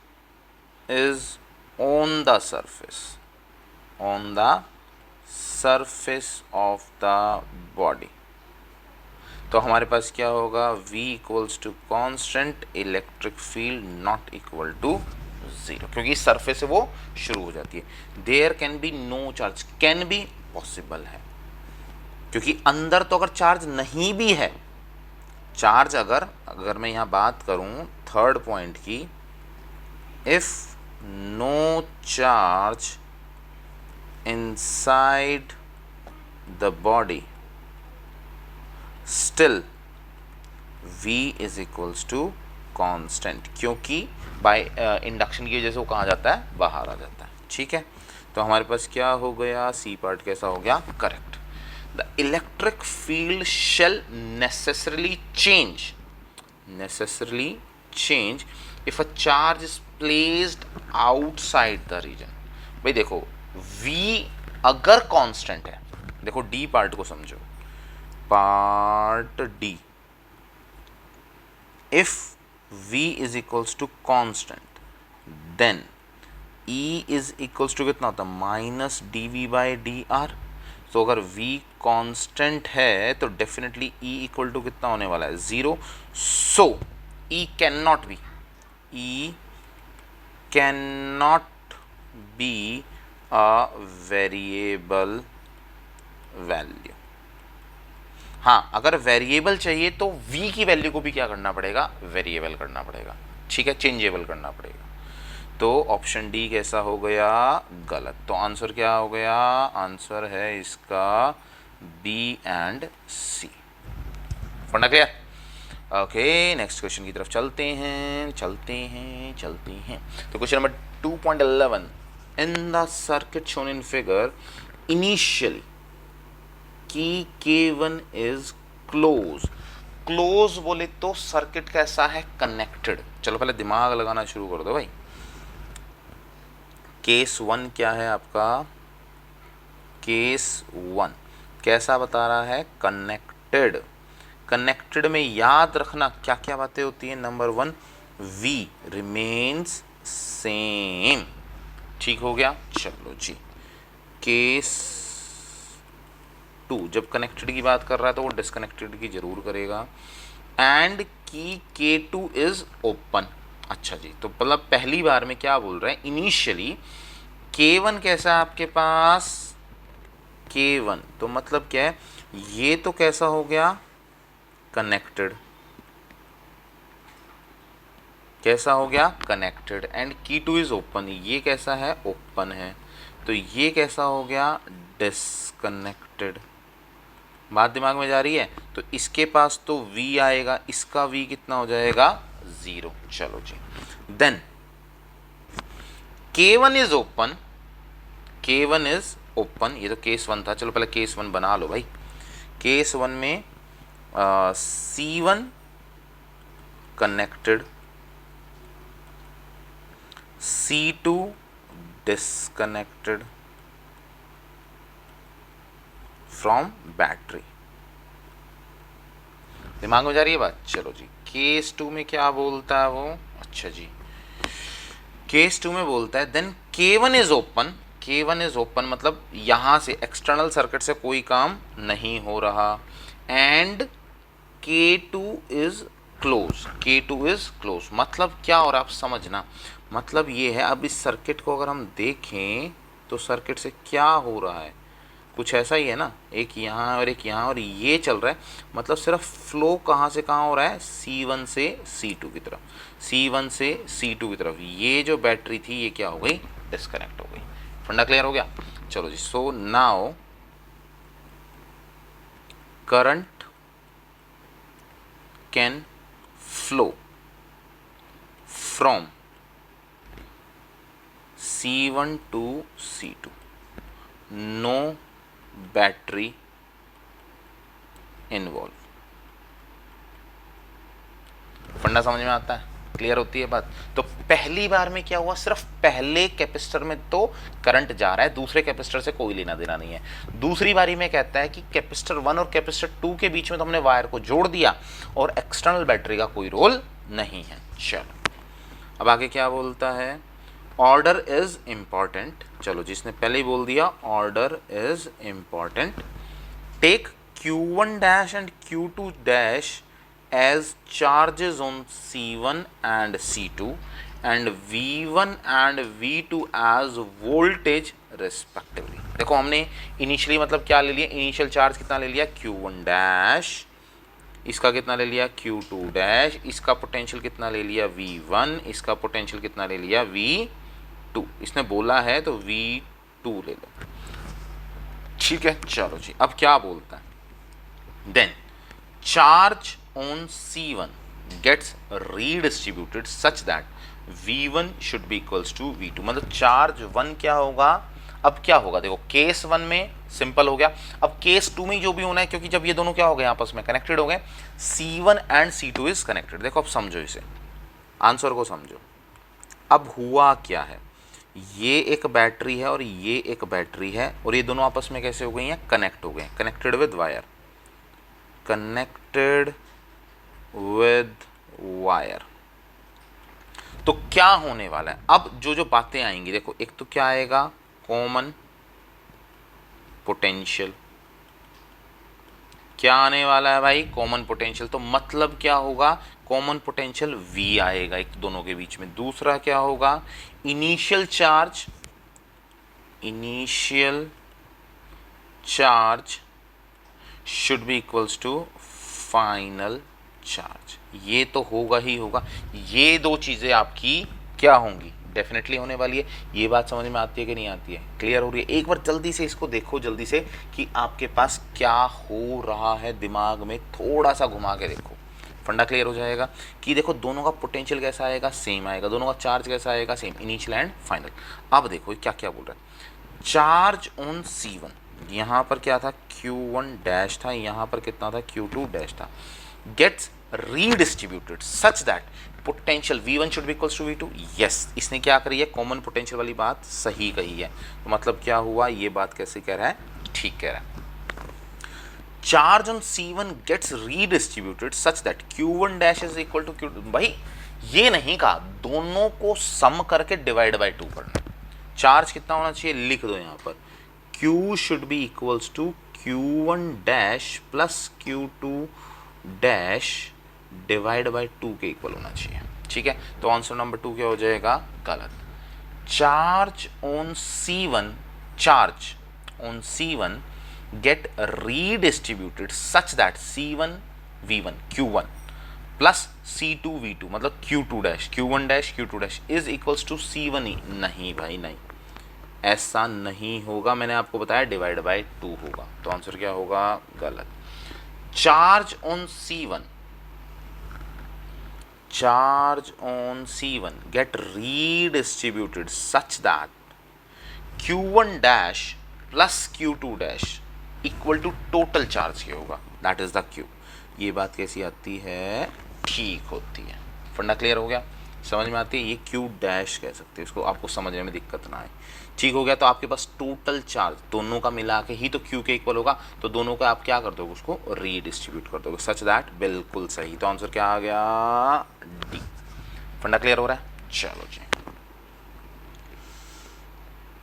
is on the surface of the body, तो हमारे पास क्या होगा, V equals to constant electric field not equal to 0, क्योंकि surface से वो शुरू हो जाती है. There can be no charge, can be possible है, क्योंकि अंदर तो अगर चार्ज नहीं भी है, चार्ज अगर मैं यहाँ बात करूँ थर्ड पॉइंट की, if no charge inside the body, still V is equals to constant, क्योंकि बाय इंडक्शन की वजह से वो कहाँ जाता है, बाहर आ जाता है. ठीक है, तो हमारे पास क्या हो गया, सी पार्ट कैसा हो गया, correct. The electric field shall necessarily change if a charge is placed outside the region. भाई देखो, V अगर कांस्टेंट है, देखो डी पार्ट को समझो, part D, if V is equals to constant, then E is equals to कितना होता है, माइनस dV/dr. तो अगर V कांस्टेंट है तो डेफिनेटली E इक्वल टू कितना होने वाला है, 0. सो E can not be a variable value. हाँ, अगर वेरिएबल चाहिए तो V की वैल्यू को भी क्या करना पड़ेगा, वेरिएबल करना पड़ेगा. ठीक है, चेंजेबल करना पड़ेगा. तो ऑप्शन डी कैसा हो गया, गलत. तो आंसर क्या हो गया, आंसर है इसका बी एंड सी. पढ़ना क्लियर? ओके, नेक्स्ट क्वेश्चन की तरफ चलते हैं. तो question number 2.11, in the circuit shown in figure initially की K1 इज क्लोज बोले तो सर्किट कैसा है, कनेक्टेड. चलो पहले दिमाग लगाना शुरू कर दो भाई. केस 1 क्या है आपका, केस 1 कैसा बता रहा है, कनेक्टेड में याद रखना क्या क्या बातें होती हैं. Number 1, V remains same. ठीक हो गया. चलो जी, केस 2 जब कनेक्टेड की बात कर रहा है तो वो डिसकनेक्टेड की जरूर करेगा. एंड की K2 इज ओपन. अच्छा जी, तो मतलब पहली बार में क्या बोल रहे हैं, इनिशियली K1 कैसा है आपके पास, K1 तो मतलब क्या है, ये तो कैसा हो गया, कनेक्टेड. कैसा हो गया, connected. And K2 is open, ये कैसा है, ओपन है. तो ये कैसा हो गया, डिसकनेक्टेड. बात दिमाग में जा रही है. तो इसके पास तो V आएगा, इसका V कितना हो जाएगा, 0. चलो जी, देन K1 इज ओपन, ये तो केस 1 था. चलो पहले केस 1 बना लो भाई. केस 1 में C1 connected, C2 disconnected from battery. दिमाग में जा रही है बात. चलो जी, केस 2 में क्या बोलता है वो, अच्छा जी, केस 2 में बोलता है then K1 is open. K1 is open मतलब यहां से एक्सटर्नल सर्किट से कोई काम नहीं हो रहा. And K2 is close. मतलब क्या हो रहा है, आप समझना. मतलब ये है, अब इस सर्किट को अगर हम देखें तो सर्किट से क्या हो रहा है, कुछ ऐसा ही है ना, एक यहाँ और एक यहाँ, और ये चल रहा है. मतलब सिर्फ फ्लो कहाँ से कहाँ हो रहा है, C1 से C2 की तरफ, C1 से C2 की तरफ. ये जो बैटरी थी ये क्या हो गई, डिस्कनेक्ट हो गई. फंडा क्लियर हो गया. चलो जी, so now current can flow from C1 to C2. No battery involve. फंडा समझ में आता है, क्लियर होती है बात। तो पहली बार में क्या हुआ, सिर्फ पहले कैपेसिटर में तो करंट जा रहा है, दूसरे कैपेसिटर से कोई लेना देना नहीं है। दूसरी बारी में कहता है कि कैपेसिटर 1 और कैपेसिटर 2 के बीच में तो हमने वायर को जोड़ दिया और एक्सटर्नल बैटरी का कोई रोल नहीं है। चलो अब आगे क्या बोलता है, ऑर्डर इज इंपॉर्टेंट। चलो जिसने पहले ही बोल दिया order is important. Take Q1 dash and Q2 dash as charges on C1 and C2 and V1 and V2 as voltage respectively। देखो हमने इनिशियली मतलब क्या ले लिया, इनिशियल चार्ज कितना ले लिया Q1 डैश, इसका कितना ले लिया Q2 डैश, इसका पोटेंशियल कितना ले लिया V1, इसका पोटेंशियल कितना ले लिया V2। इसने बोला है तो V2 ले लो, ठीक है। चलो जी अब क्या बोलता है, then charge on C1 gets redistributed such that V1 should be equals to V2। मतलब चार्ज 1 क्या होगा, अब क्या होगा देखो, केस 1 में सिंपल हो गया, अब केस 2 में जो भी होना है, क्योंकि जब ये दोनों क्या हो गए आपस में कनेक्टेड हो गए, C1 and C2 is connected. देखो अब समझो इसे, आंसर को समझो। अब हुआ क्या है, ये एक बैटरी है और ये एक बैटरी है और ये दोनों आपस में कैसे हो गई हैं, कनेक्ट हो गए, connected with wire, connected with wire. तो क्या होने वाला है, अब जो जो बातें आएंगी देखो, एक तो क्या आएगा कॉमन पोटेंशियल, क्या आने वाला है भाई कॉमन पोटेंशियल। तो मतलब क्या होगा, कॉमन पोटेंशियल V आएगा एक दोनों के बीच में। दूसरा क्या होगा, initial charge, initial charge should be equals to final charge. ये तो होगा ही होगा, ये दो चीज़ें आपकी क्या होंगी, डेफिनेटली होने वाली है। ये बात समझ में आती है कि नहीं आती है, क्लियर हो रही है। एक बार जल्दी से इसको देखो, जल्दी से कि आपके पास क्या हो रहा है, दिमाग में थोड़ा सा घुमा के देखो, फंडा क्लियर हो जाएगा कि देखो दोनों का पोटेंशियल कैसा आएगा, सेम आएगा, दोनों का चार्ज कैसा आएगा, सेम, इनिशियल एंड फाइनल। अब देखो क्या क्या बोल रहा है, चार्ज ऑन C1, यहाँ पर क्या था Q1 डैश था, यहाँ पर कितना था Q2 डैश था, gets redistributed such that potential V1 should be equals to V2। Yes, इसने क्या करी है, कॉमन पोटेंशियल वाली बात सही कही है। तो मतलब क्या हुआ, ये बात कैसे कह रहा है, ठीक कह रहा है। Charge on C1 gets redistributed such that Q1 dash is equal to Q2। भाई ये नहीं कहा, दोनों को सम करके डिवाइड बाय 2 करना। चार्ज कितना होना चाहिए, लिख दो यहाँ पर, Q should be equals to Q1 dash plus Q2 dash divide by 2 के इक्वल होना चाहिए, ठीक है। तो आंसर नंबर 2 क्या हो जाएगा, गलत। Charge on C1, charge on C1 get redistributed such that C1 V1 Q1 plus C2 V2 मतलब Q2 dash Q1 dash Q2 dash is equals to C1 ही। नहीं भाई नहीं, ऐसा नहीं होगा, मैंने आपको बताया डिवाइड बाय 2 होगा। तो आंसर क्या होगा, गलत। Charge on C1, charge on C1 get redistributed such that Q1 dash plus Q2 dash equal to total charge क्या होगा, दैट इज द Q। ये बात कैसी आती है, ठीक होती है। फंडा क्लियर हो गया, समझ में आती है। ये Q डैश कह सकते हैं इसको, आपको समझने में दिक्कत ना आए, ठीक हो गया। तो आपके पास टोटल चार्ज दोनों का मिला के ही तो Q के इक्वल होगा, तो दोनों का आप क्या कर दोगे, उसको रीडिस्ट्रीब्यूट कर दोगे सच दैट, बिल्कुल सही। तो आंसर क्या आ गया, डी। फंडा क्लियर हो रहा है, चलो जी।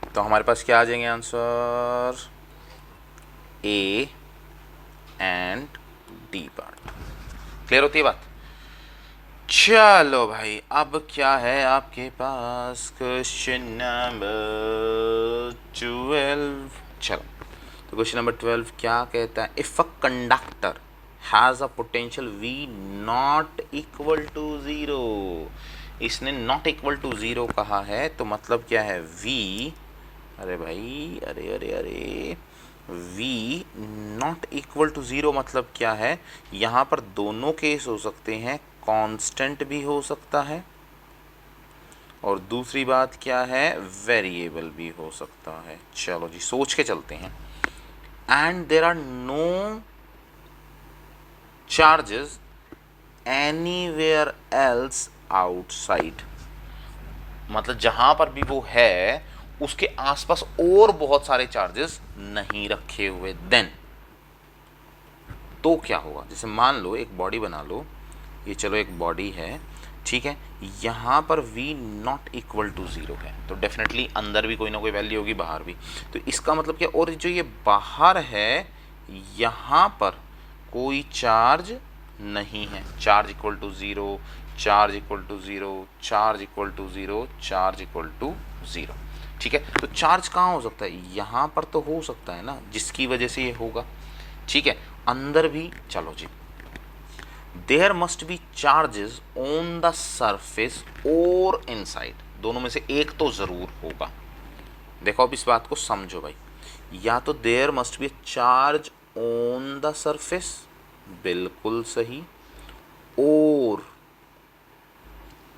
तो हमारे पास क्या आ जाएंगे answer, A and D part. Clear होती है बात। चलो भाई अब क्या है आपके पास, क्वेश्चन नंबर 12। चलो तो क्वेश्चन नंबर 12 क्या कहता है, if a conductor has a potential V not equal to 0। इसने नॉट इक्वल टू 0 कहा है, तो मतलब क्या है, V, अरे भाई अरे अरे अरे, V नॉट इक्वल टू 0 मतलब क्या है, यहाँ पर दोनों केस हो सकते हैं, कांस्टेंट भी हो सकता है और दूसरी बात क्या है, वेरिएबल भी हो सकता है। चलो जी सोच के चलते हैं। And there are no charges anywhere else outside, मतलब जहां पर भी वो है उसके आसपास और बहुत सारे चार्जेस नहीं रखे हुए। देन तो क्या होगा, जैसे मान लो एक बॉडी बना लो, ये चलो एक बॉडी है, ठीक है, यहाँ पर v नॉट इक्वल टू 0 है, तो डेफिनेटली अंदर भी कोई ना कोई वैल्यू होगी, बाहर भी। तो इसका मतलब क्या, और जो ये बाहर है यहाँ पर कोई चार्ज नहीं है, charge equal to 0, charge equal to 0, charge equal to 0, charge equal to 0, ठीक है। तो चार्ज कहाँ हो सकता है, यहाँ पर तो हो सकता है ना, जिसकी वजह से ये होगा, ठीक है। अंदर भी, चलो जी, there must be charges on the surface और इनसाइड, दोनों में से एक तो जरूर होगा। देखो अब इस बात को समझो भाई, या तो there must be charge on the surface, बिल्कुल सही, और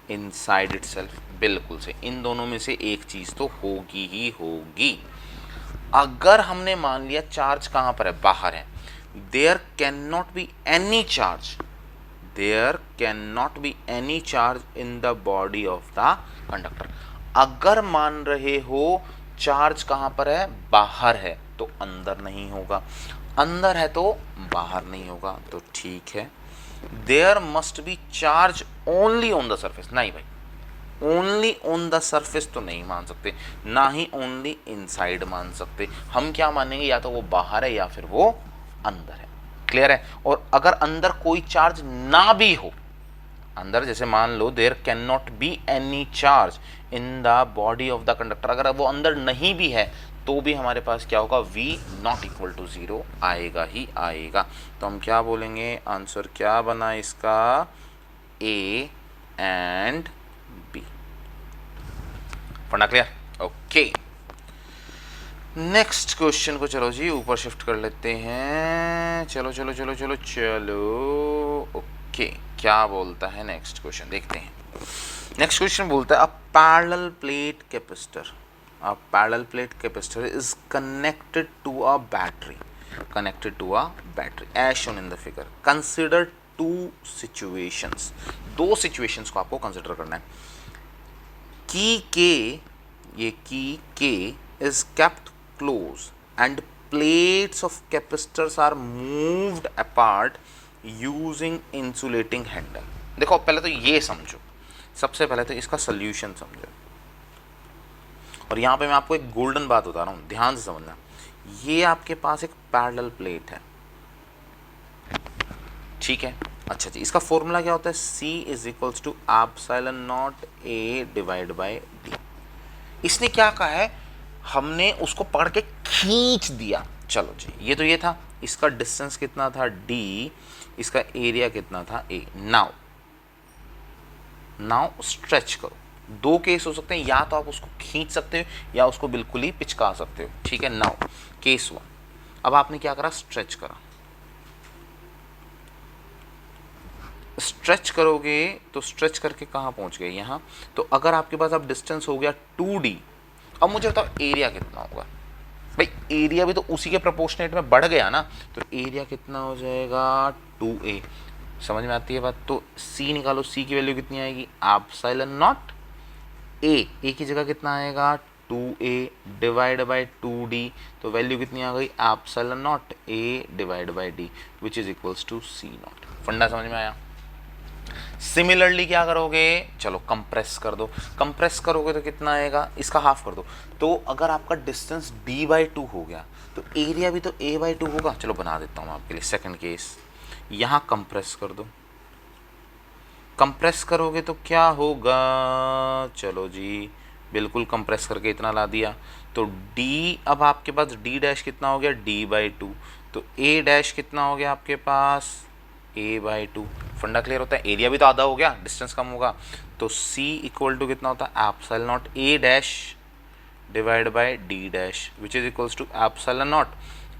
इनसाइड इटसेल्फ, बिल्कुल सही, इन दोनों में से एक चीज तो होगी ही होगी। अगर हमने मान लिया चार्ज कहां पर है, बाहर है, there can not be any charge, there can not be any charge in the body of the conductor. अगर मान रहे हो चार्ज कहां पर है, बाहर है, तो अंदर नहीं होगा, अंदर है तो बाहर नहीं होगा, तो ठीक है। There must be charge only on the surface, नहीं भाई, ओनली ऑन द सरफेस तो नहीं मान सकते, ना ही ओनली इनसाइड मान सकते। हम क्या मानेंगे, या तो वो बाहर है या फिर वो अंदर है, क्लियर है। और अगर अंदर कोई चार्ज ना भी हो, अंदर जैसे मान लो there can not be any charge in the body of the conductor, अगर वो अंदर नहीं भी है तो भी हमारे पास क्या होगा, v नॉट इक्वल टू 0 आएगा ही आएगा। तो हम क्या बोलेंगे, आंसर क्या बना इसका, A एंड B। पढ़ना क्लियर, ओके। नेक्स्ट क्वेश्चन को चलो जी ऊपर शिफ्ट कर लेते हैं, चलो चलो चलो चलो चलो, ओके। क्या बोलता है नेक्स्ट क्वेश्चन, देखते हैं। नेक्स्ट क्वेश्चन बोलता है, a parallel plate capacitor, a parallel plate capacitor is connected to a battery, connected to a battery as shown in the figure. Consider two situations, दो situations को आपको consider करना है। key K, ये key K is kept close and plates of capacitors are moved apart using insulating handle। देखो पहले तो ये समझो, सबसे पहले तो इसका सोल्यूशन समझो, और यहाँ पे मैं आपको एक गोल्डन बात बता रहा हूँ, ध्यान से समझना। ये आपके पास एक पैरेलल प्लेट है, ठीक है। अच्छा जी, इसका फॉर्मूला क्या होता है, C is equals to epsilon not A divide by D। इसने क्या कहा है, हमने उसको पकड़ के खींच दिया। चलो जी, ये तो ये था, इसका डिस्टेंस कितना था D, इसका एरिया कितना था A। नाउ स्ट्रेच करो, दो केस हो सकते हैं, या तो आप उसको खींच सकते हो या उसको बिल्कुल ही पिचका सकते हो, ठीक है। नाउ केस 1, अब आपने क्या करा, स्ट्रेच करा, स्ट्रेच करोगे तो स्ट्रेच करके कहाँ पहुंच गए, यहाँ। तो अगर आपके पास अब डिस्टेंस हो गया 2D, अब मुझे बताओ एरिया कितना होगा भाई, एरिया भी तो उसी के प्रोपोर्शनेट में बढ़ गया ना, तो एरिया कितना हो जाएगा 2A। समझ में आती है बात, तो C निकालो, C की वैल्यू कितनी आएगी, एप्सिलॉन नॉट A की जगह कितना आएगा 2A डिवाइड बाई 2D, तो वैल्यू कितनी आ गई, epsilon not A divide by D which is equals to C not. फंडा समझ में आया। सिमिलरली क्या करोगे, चलो कंप्रेस कर दो, कंप्रेस करोगे तो कितना आएगा, इसका हाफ कर दो। तो अगर आपका डिस्टेंस D/2 हो गया तो एरिया भी तो A/2 होगा। चलो बना देता हूँ आपके लिए सेकंड केस, यहाँ कंप्रेस कर दो, कंप्रेस करोगे तो क्या होगा, चलो जी बिल्कुल कंप्रेस करके इतना ला दिया, तो D, अब आपके पास D' कितना हो गया D/2, तो A' कितना हो गया आपके पास A/2। फंडा क्लियर होता है, एरिया भी तो आधा हो गया, डिस्टेंस कम होगा, तो C इक्वल टू कितना होता है epsilon not A' divide by D' which is equals to epsilon not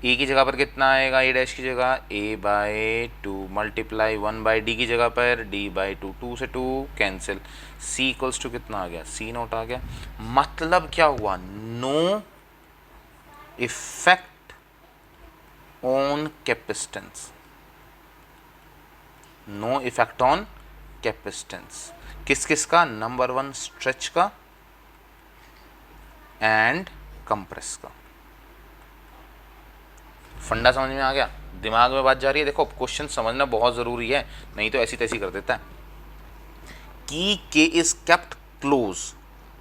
A की जगह पर कितना आएगा, ए डैश की जगह A by two multiply 1 by D की जगह पर डी बाई टू, 2 से 2 कैंसिल, सी इक्वल्स टू कितना आ गया, सी नोट आ गया। मतलब क्या हुआ, no effect on capacitance, no effect on capacitance. किस किस का, नंबर 1 स्ट्रेच का एंड कंप्रेस का। फंडा समझ में आ गया, दिमाग में बात जा रही है। देखो क्वेश्चन समझना बहुत ज़रूरी है, नहीं तो ऐसी तैसी कर देता है। की K is kept close,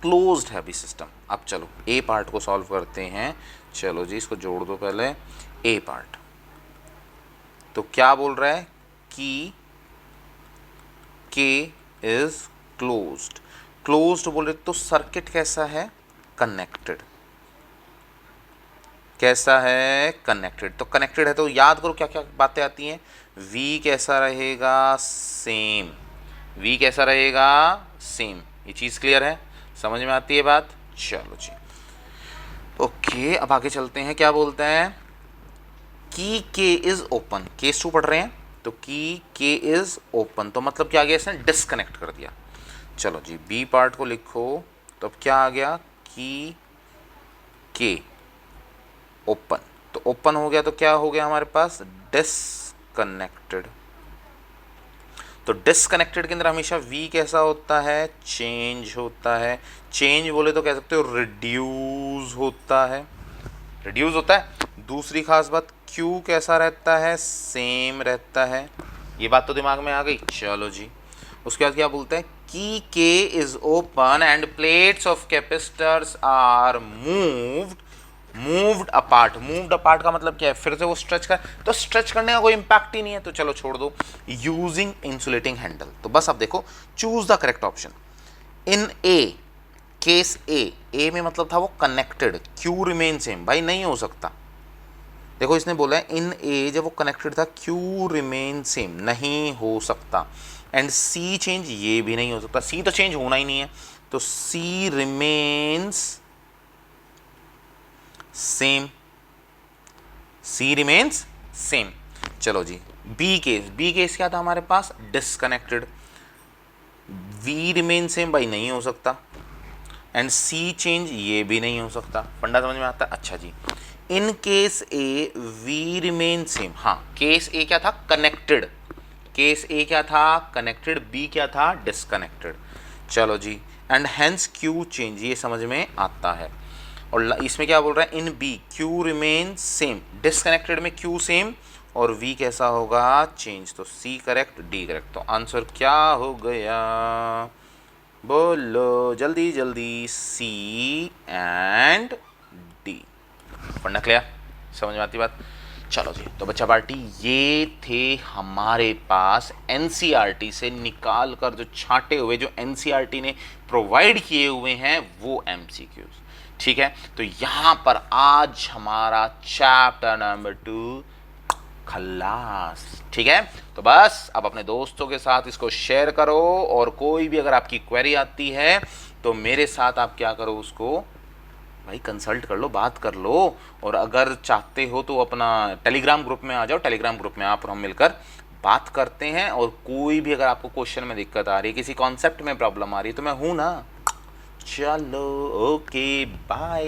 closed है अभी सिस्टम। अब चलो ए पार्ट को सॉल्व करते हैं। चलो जी इसको जोड़ दो पहले, ए पार्ट। तो क्या बोल रहा है कि के इज क्लोज्ड, क्लोज्ड बोले तो सर्किट कैसा है, कनेक्टेड। कैसा है, कनेक्टेड। तो कनेक्टेड है तो याद करो क्या क्या बातें आती हैं। V कैसा रहेगा, सेम। V कैसा रहेगा, सेम। ये चीज़ क्लियर है, समझ में आती है बात। चलो जी ओके, अब आगे चलते हैं। क्या बोलते हैं की के इज ओपन, केस 2 पढ़ रहे हैं। तो की के इज ओपन तो मतलब क्या आ गया, इसने डिस्कनेक्ट कर दिया। चलो जी बी पार्ट को लिखो। तो अब क्या आ गया, की के ओपन, तो ओपन हो गया तो क्या हो गया हमारे पास, डिस्कनेक्टेड। तो डिस्कनेक्टेड के अंदर हमेशा V कैसा होता है, चेंज होता है। चेंज बोले तो कह सकते हो रिड्यूस होता है, रिड्यूस होता है। दूसरी खास बात, Q कैसा रहता है, सेम रहता है। ये बात तो दिमाग में आ गई। चलो जी उसके बाद क्या बोलते हैं, की K is open and plates of capacitors are moved apart. Moved apart का मतलब क्या है, फिर से वो स्ट्रेच कर, तो स्ट्रेच करने का कोई इंपैक्ट ही नहीं है, तो चलो छोड़ दो। यूजिंग इंसुलेटिंग हैंडल, तो बस अब देखो choose the correct option. In a case A में मतलब था वो कनेक्टेड, क्यू रिमेन सेम, भाई नहीं हो सकता। देखो इसने बोला है इन ए, जब वो कनेक्टेड था क्यू रिमेन सेम, नहीं हो सकता। एंड सी चेंज, ये भी नहीं हो सकता, सी तो चेंज होना ही नहीं है। तो सी रिमेन्स सेम, सी रिमेन्स सेम। चलो जी बी केस क्या था हमारे पास, डिस्कनेक्टेड। वी रिमेन सेम, भाई नहीं हो सकता। एंड सी चेंज, ये भी नहीं हो सकता। फंडा समझ में आता है। अच्छा जी in case A V remain same, हाँ केस ए क्या था, कनेक्टेड। केस ए क्या था, कनेक्टेड। बी क्या था, डिस्कनेक्टेड। चलो जी एंड हेंस क्यू चेंज, ये समझ में आता है। और इसमें क्या बोल रहा है, in B Q remain same, disconnected में क्यू सेम और वी कैसा होगा, चेंज। तो सी करेक्ट, डी करेक्ट। तो आंसर क्या हो गया, बोलो जल्दी जल्दी, सी एंड डी। पढ़ना क्लियर, समझ में आती बात। चलो जी तो बच्चा पार्टी, ये थे हमारे पास एनसीईआरटी से निकाल कर जो छांटे हुए, जो एनसीईआरटी ने प्रोवाइड किए हुए हैं वो एमसीक्यूज। ठीक है, तो यहां पर आज हमारा चैप्टर नंबर 2 खल्लास। ठीक है, तो बस अब अपने दोस्तों के साथ इसको शेयर करो, और कोई भी अगर आपकी क्वेरी आती है तो मेरे साथ आप क्या करो, उसको भाई कंसल्ट कर लो, बात कर लो। और अगर चाहते हो तो अपना टेलीग्राम ग्रुप में आ जाओ, टेलीग्राम ग्रुप में आप और हम मिलकर बात करते हैं। और कोई भी अगर आपको क्वेश्चन में दिक्कत आ रही है, किसी कॉन्सेप्ट में प्रॉब्लम आ रही है, तो मैं हूं ना। चलो ओके बाय।